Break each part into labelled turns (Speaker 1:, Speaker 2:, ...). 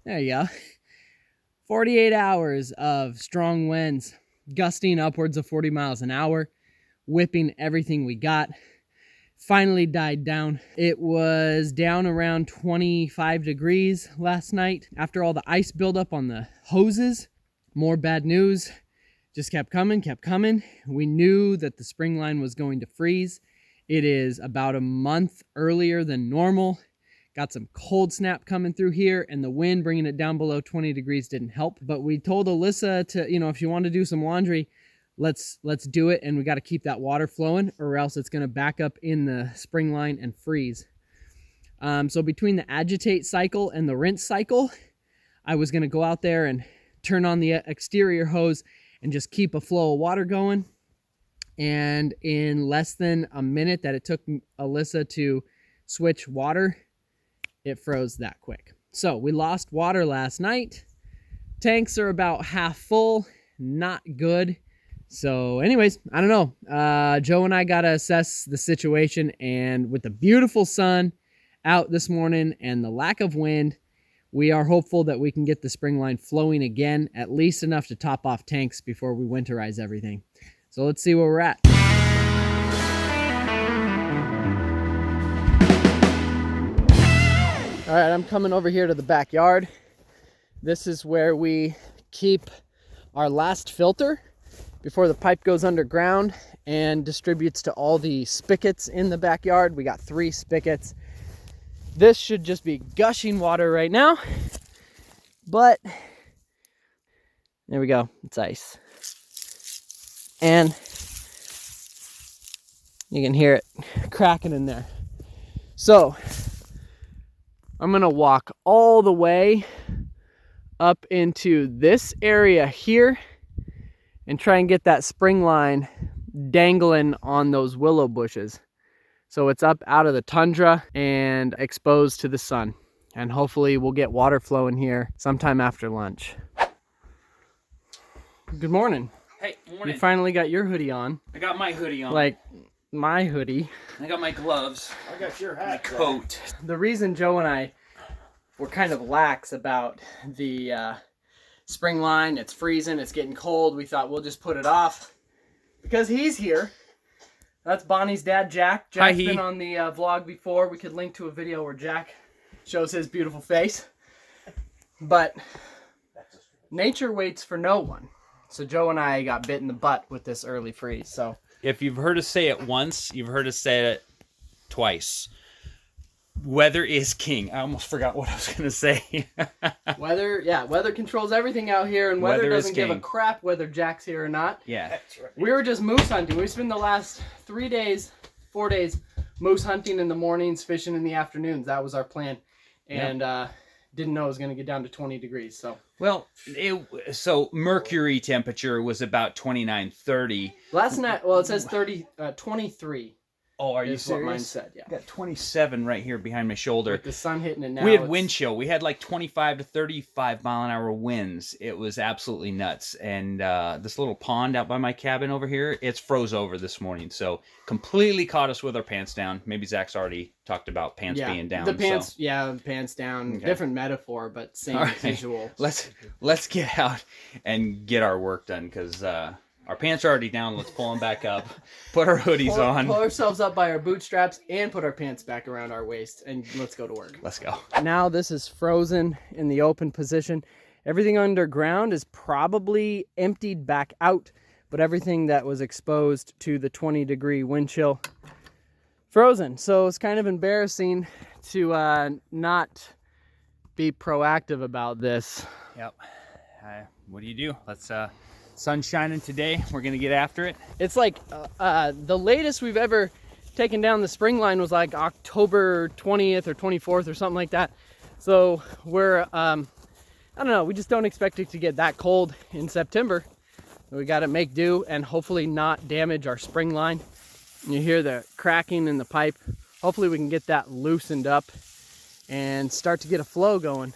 Speaker 1: There you go. 48 hours of strong winds, gusting upwards of 40 miles an hour, whipping everything we got. Finally died down. It was down around 25 degrees last night after all the ice buildup on the hoses. More bad news. Just kept coming. We knew that the spring line was going to freeze. It is about a month earlier than normal. Got some cold snap coming through here, and the wind bringing it down below 20 degrees didn't help. But we told Alyssa to, if you want to do some laundry, let's do it, and we got to keep that water flowing, or else it's going to back up in the spring line and freeze. So between the agitate cycle and the rinse cycle, I was going to go out there and turn on the exterior hose and just keep a flow of water going. And in less than a minute that it took Alyssa to switch water, it froze that quick. So we lost water last night. Tanks are about half full. Not good. So anyways, I don't know. Joe and I got to assess the situation, and with the beautiful sun out this morning and the lack of wind, we are hopeful that we can get the spring line flowing again, at least enough to top off tanks before we winterize everything. So let's see where we're at. All right, I'm coming over here to the backyard. This is where we keep our last filter before the pipe goes underground and distributes to all the spigots in the backyard. We got 3 spigots. This should just be gushing water right now, but there we go, it's ice. And you can hear it cracking in there. So I'm gonna walk all the way up into this area here and try and get that spring line dangling on those willow bushes. So it's up out of the tundra and exposed to the sun. And hopefully we'll get water flowing here sometime after lunch. Good morning.
Speaker 2: Hey, morning.
Speaker 1: You finally got your hoodie on.
Speaker 2: I got my hoodie on.
Speaker 1: Like my hoodie.
Speaker 2: I got my gloves.
Speaker 3: I got your hat.
Speaker 2: My coat.
Speaker 1: The reason Joe and I were kind of lax about the spring line, it's freezing, it's getting cold, we thought we'll just put it off because he's here. That's Bonnie's dad, Jack. Jack's been on the vlog before. We could link to a video where Jack shows his beautiful face. But nature waits for no one. So Joe and I got bit in the butt with this early freeze. So
Speaker 2: If you've heard us say it once, you've heard us say it twice. Weather is king. I almost forgot what I was going to say.
Speaker 1: weather controls everything out here, and weather doesn't give a crap whether Jack's here or not.
Speaker 2: Yeah.
Speaker 3: That's right.
Speaker 1: We were just moose hunting. We spent the last 4 days, moose hunting in the mornings, fishing in the afternoons. That was our plan. And didn't know it was going to get down to 20 degrees. So
Speaker 2: Well, so mercury temperature was about 29, 30.
Speaker 1: last night, well, it says 23.
Speaker 2: Oh, are you
Speaker 1: Is what mine
Speaker 2: serious?
Speaker 1: said, yeah.
Speaker 2: I got 27 right here behind my shoulder.
Speaker 1: With the sun hitting it now.
Speaker 2: We had wind chill. We had like 25 to 35 mile an hour winds. It was absolutely nuts. And this little pond out by my cabin over here, it's froze over this morning. So completely caught us with our pants down. Maybe Zach's already talked about pants being down.
Speaker 1: The pants,
Speaker 2: so.
Speaker 1: pants down.
Speaker 2: Okay.
Speaker 1: Different metaphor, but same
Speaker 2: All right.
Speaker 1: visual.
Speaker 2: Let's get out and get our work done because our pants are already down. Let's pull them back up. Put our hoodies on.
Speaker 1: Pull ourselves up by our bootstraps and put our pants back around our waist, and let's go to work.
Speaker 2: Let's go.
Speaker 1: Now this is frozen in the open position. Everything underground is probably emptied back out, but everything that was exposed to the 20-degree wind chill, frozen. So it's kind of embarrassing to not be proactive about this.
Speaker 2: Yep. What do? Let's sun's shining today. We're gonna get after it.
Speaker 1: It's like the latest we've ever taken down the spring line was like October 20th or 24th or something like that. So we're I don't know, we just don't expect it to get that cold in September. We got to make do and hopefully not damage our spring line. You hear the cracking in the pipe. Hopefully we can get that loosened up and start to get a flow going.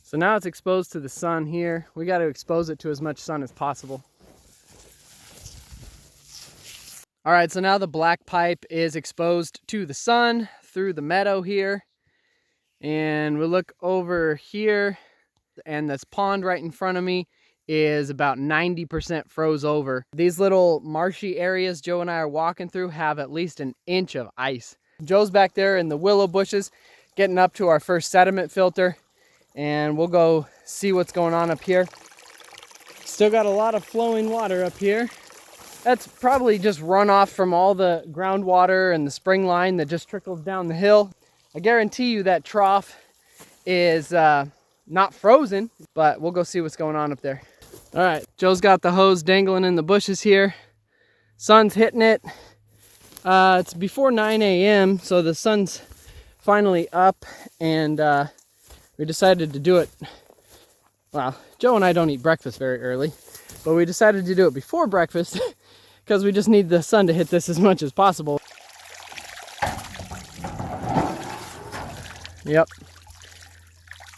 Speaker 1: So now it's exposed to the sun here. We got to expose it to as much sun as possible. All right, so now the black pipe is exposed to the sun through the meadow here. And we look over here, and this pond right in front of me is about 90% froze over. These little marshy areas Joe and I are walking through have at least an inch of ice. Joe's back there in the willow bushes getting up to our first sediment filter, and we'll go see what's going on up here. Still got a lot of flowing water up here. That's probably just runoff from all the groundwater and the spring line that just trickles down the hill. I guarantee you that trough is not frozen, but we'll go see what's going on up there. All right, Joe's got the hose dangling in the bushes here. Sun's hitting it. It's before 9 a.m., so the sun's finally up, and we decided to do it. Well, Joe and I don't eat breakfast very early, but we decided to do it before breakfast because we just need the sun to hit this as much as possible. Yep.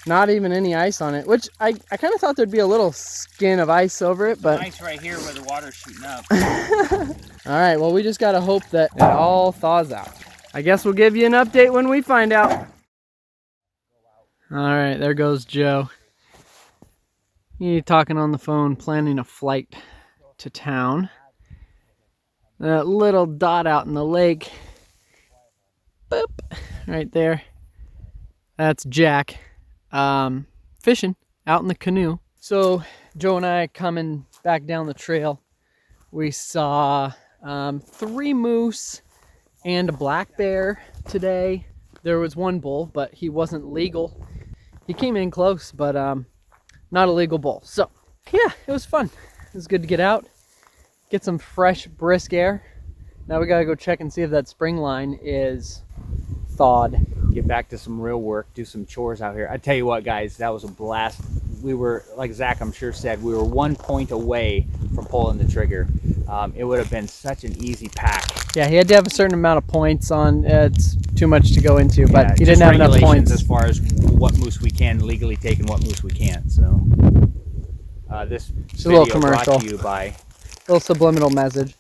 Speaker 1: Not even any ice on it, which I kind of thought there'd be a little skin of ice over it, but...
Speaker 2: Ice right here where the water's shooting up.
Speaker 1: All right, well, we just got to hope that it all thaws out. I guess we'll give you an update when we find out. All right, there goes Joe. He's talking on the phone, planning a flight to town. That little dot out in the lake. Boop, right there. That's Jack. Fishing out in the canoe. So Joe and I coming back down the trail, we saw 3 moose and a black bear today. There was 1 bull, but he wasn't legal. He came in close, but not a legal bull. So yeah, it was fun. It was good to get out, get some fresh, brisk air. Now we gotta go check and see if that spring line is thawed.
Speaker 2: Get back to some real work, do some chores out here. I tell you what, guys, that was a blast. We were, like Zach I'm sure said, we were 1 point away from pulling the trigger. It would have been such an easy pack.
Speaker 1: Yeah, he had to have a certain amount of points on. It's too much to go into, but
Speaker 2: Yeah,
Speaker 1: he didn't have enough points
Speaker 2: as far as what moose we can legally take and what moose we can't. So this
Speaker 1: a little
Speaker 2: video brought
Speaker 1: commercial.
Speaker 2: to you by
Speaker 1: little subliminal message.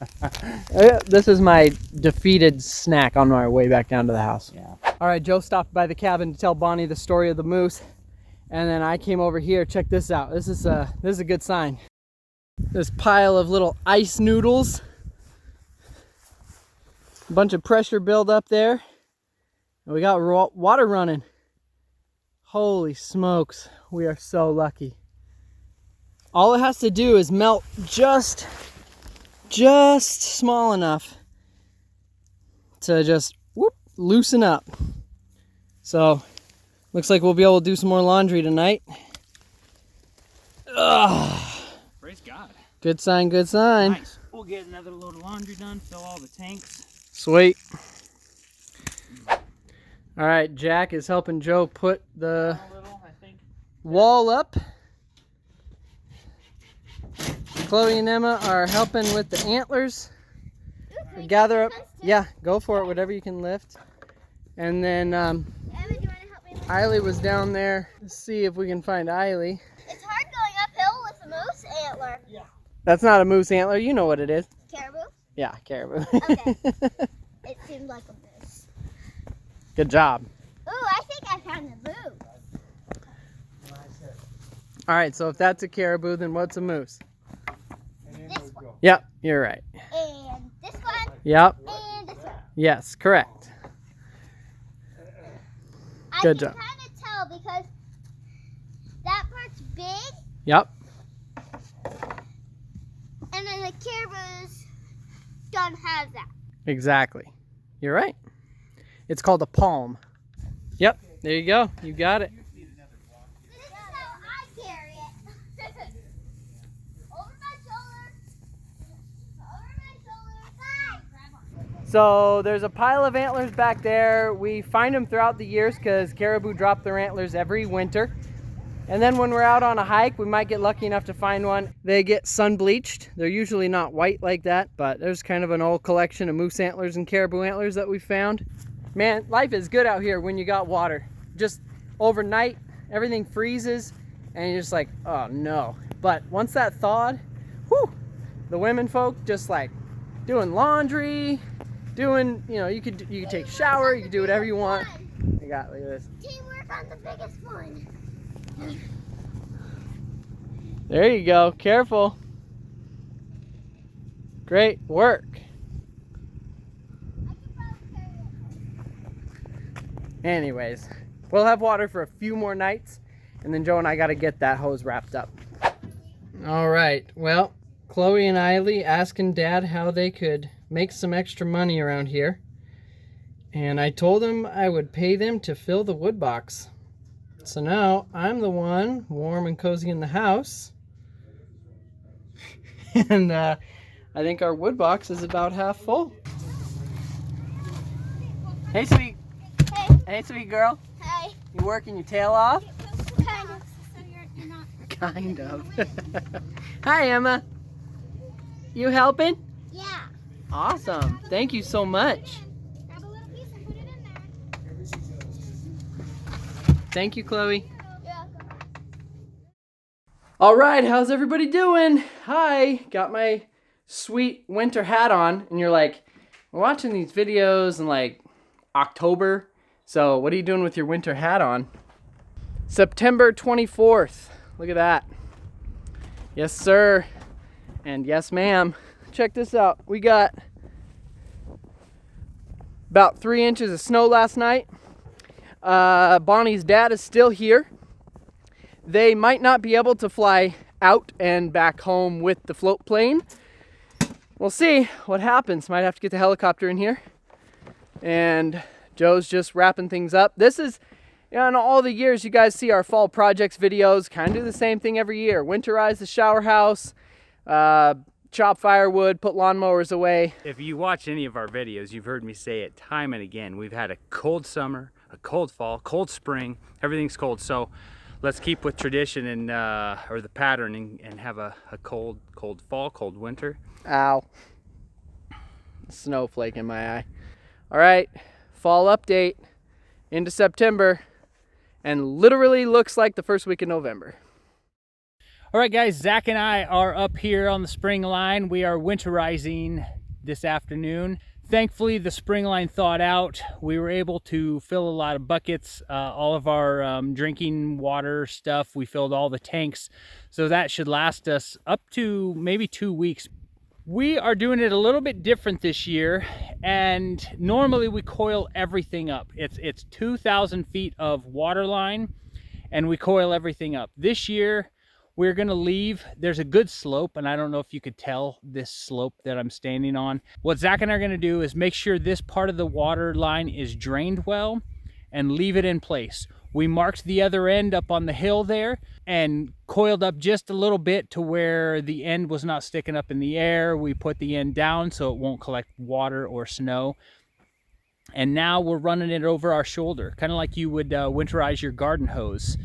Speaker 1: This is my defeated snack on my way back down to the house.
Speaker 2: Yeah.
Speaker 1: All right, Joe stopped by the cabin to tell Bonnie the story of the moose, and then I came over here. Check this out. This is a good sign. This pile of little ice noodles. A bunch of pressure build up there. And we got water running. Holy smokes, we are so lucky. All it has to do is melt just small enough to just loosen up. So looks like we'll be able to do some more laundry tonight. Ugh.
Speaker 2: Praise God.
Speaker 1: Good sign, good sign.
Speaker 2: Nice. We'll get another load of laundry done, fill all the tanks.
Speaker 1: Sweet. All right, Jack is helping Joe put the wall up. Chloe and Emma are helping with the antlers. Gather up. Yeah, go for it, whatever you can lift. And then
Speaker 3: Emma, do you want to help me with
Speaker 1: Eiley was down there. Let's see if we can find Eiley.
Speaker 3: It's hard going uphill with a moose antler.
Speaker 1: Yeah. That's not a moose antler. You know what it is.
Speaker 3: Caribou?
Speaker 1: Yeah, caribou.
Speaker 3: Okay. It seemed like a moose.
Speaker 1: Good job.
Speaker 3: Ooh, I think I found a moose.
Speaker 1: All right, so if that's a caribou, then what's a moose?
Speaker 3: This one.
Speaker 1: Yep, you're right.
Speaker 3: And this one.
Speaker 1: Yep.
Speaker 3: And this one.
Speaker 1: Yes, correct. Good job.
Speaker 3: I can kind of tell because that part's big,
Speaker 1: Yep.
Speaker 3: and then the caribous don't have that.
Speaker 1: Exactly. You're right. It's called a palm. Yep, there you go. You got it.
Speaker 3: This is how I carry it. Over my shoulder. Over my shoulder. Bye.
Speaker 1: So there's a pile of antlers back there. We find them throughout the years because caribou drop their antlers every winter. And then when we're out on a hike, we might get lucky enough to find one. They get sun bleached. They're usually not white like that, but there's kind of an old collection of moose antlers and caribou antlers that we found. Man, life is good out here when you got water. Just overnight, everything freezes and you're just like, oh no. But once that thawed, whew, the women folk just like doing laundry, doing, you know, you could take a shower, you could do whatever you want. Look at this.
Speaker 3: Teamwork on the biggest one.
Speaker 1: There you go. Careful. Great work. Anyways, we'll have water for a few more nights, and then Joe and I got to get that hose wrapped up. All right. Well, Chloe and Eiley asking Dad how they could make some extra money around here. And I told them I would pay them to fill the wood box. So now I'm the one warm and cozy in the house. And I think our wood box is about half full. Hey, sweet.
Speaker 3: Hey.
Speaker 1: Hey, sweet girl.
Speaker 3: Hey.
Speaker 1: You working your tail off?
Speaker 3: Kind of. So you're not.
Speaker 1: Kind of. Hi, Emma. You helping?
Speaker 3: Yeah.
Speaker 1: Awesome. Thank you so much.
Speaker 3: Grab a little piece and put it in there.
Speaker 1: Thank you, Chloe.
Speaker 3: Yeah.
Speaker 1: All right, how's everybody doing? Hi, got my sweet winter hat on, and you're like, we're watching these videos in like October, so what are you doing with your winter hat on? September 24th, look at that. Yes, sir, and yes, ma'am. Check this out, we got about 3 inches of snow last night. Bonnie's dad is still here. They might not be able to fly out and back home with the float plane. We'll see what happens. Might have to get the helicopter in here. And Joe's just wrapping things up. This is, you know, in all the years you guys see our fall projects videos, kind of do the same thing every year. Winterize the shower house, chop firewood, put lawnmowers away.
Speaker 2: If you watch any of our videos, you've heard me say it time and again. We've had a cold summer, a cold fall, cold spring. Everything's cold. So let's keep with tradition and or the pattern and have a cold fall, cold winter.
Speaker 1: Ow. Snowflake in my eye. All right, fall update into September, and literally looks like the first week of November.
Speaker 2: All right, guys, Zach and I are up here on the spring line. We are winterizing this afternoon. Thankfully, the spring line thawed out. We were able to fill a lot of buckets, all of our drinking water stuff. We filled all the tanks, so that should last us up to maybe 2 weeks. We are doing it a little bit different this year, and normally we coil everything up. It's 2,000 feet of water line, and we coil everything up. This year, we're gonna leave, there's a good slope, and I don't know if you could tell this slope that I'm standing on. What Zach and I are gonna do is make sure this part of the water line is drained well and leave it in place. We marked the other end up on the hill there and coiled up just a little bit to where the end was not sticking up in the air. We put the end down so it won't collect water or snow. And now we're running it over our shoulder, kind of like you would winterize your garden hose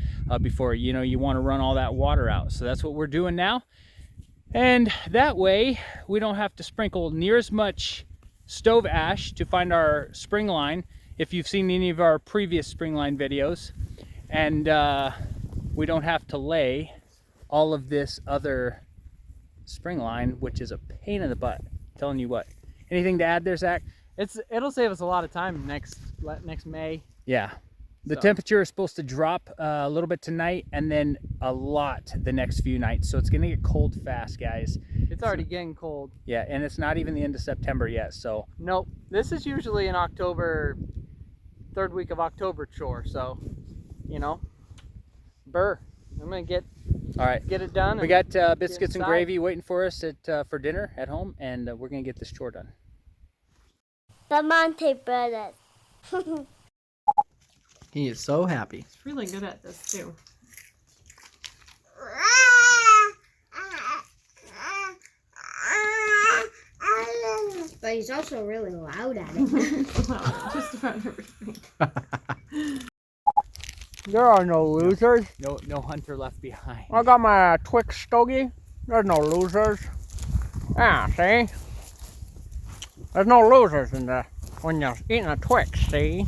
Speaker 2: before, you know, you want to run all that water out. So that's what we're doing now. And that way we don't have to sprinkle near as much stove ash to find our spring line, if you've seen any of our previous spring line videos. And we don't have to lay all of this other spring line, which is a pain in the butt. I'm telling you what. Anything to add there, Zach?
Speaker 1: It'll save us a lot of time next May.
Speaker 2: Yeah. The
Speaker 1: So.
Speaker 2: temperature is supposed to drop a little bit tonight and then a lot the next few nights. So it's going to get cold fast, guys.
Speaker 1: It's already getting cold.
Speaker 2: Yeah, and it's not even the end of September yet. So
Speaker 1: Nope. This is usually an October, third week of October chore. So, you know, I'm gonna
Speaker 2: all right.
Speaker 1: get it done.
Speaker 2: We got biscuits and
Speaker 1: inside.
Speaker 2: gravy waiting for us for dinner at home, and we're going to get this chore done.
Speaker 3: Bramante Brothers.
Speaker 1: He is so happy.
Speaker 4: He's really good at this too.
Speaker 3: But he's also really loud at it.
Speaker 4: Well, just about everything.
Speaker 1: There are no losers.
Speaker 2: No hunter left behind.
Speaker 1: I got my Twix stogie. There's no losers. Ah, see? There's no losers when you're eating a Twix, see?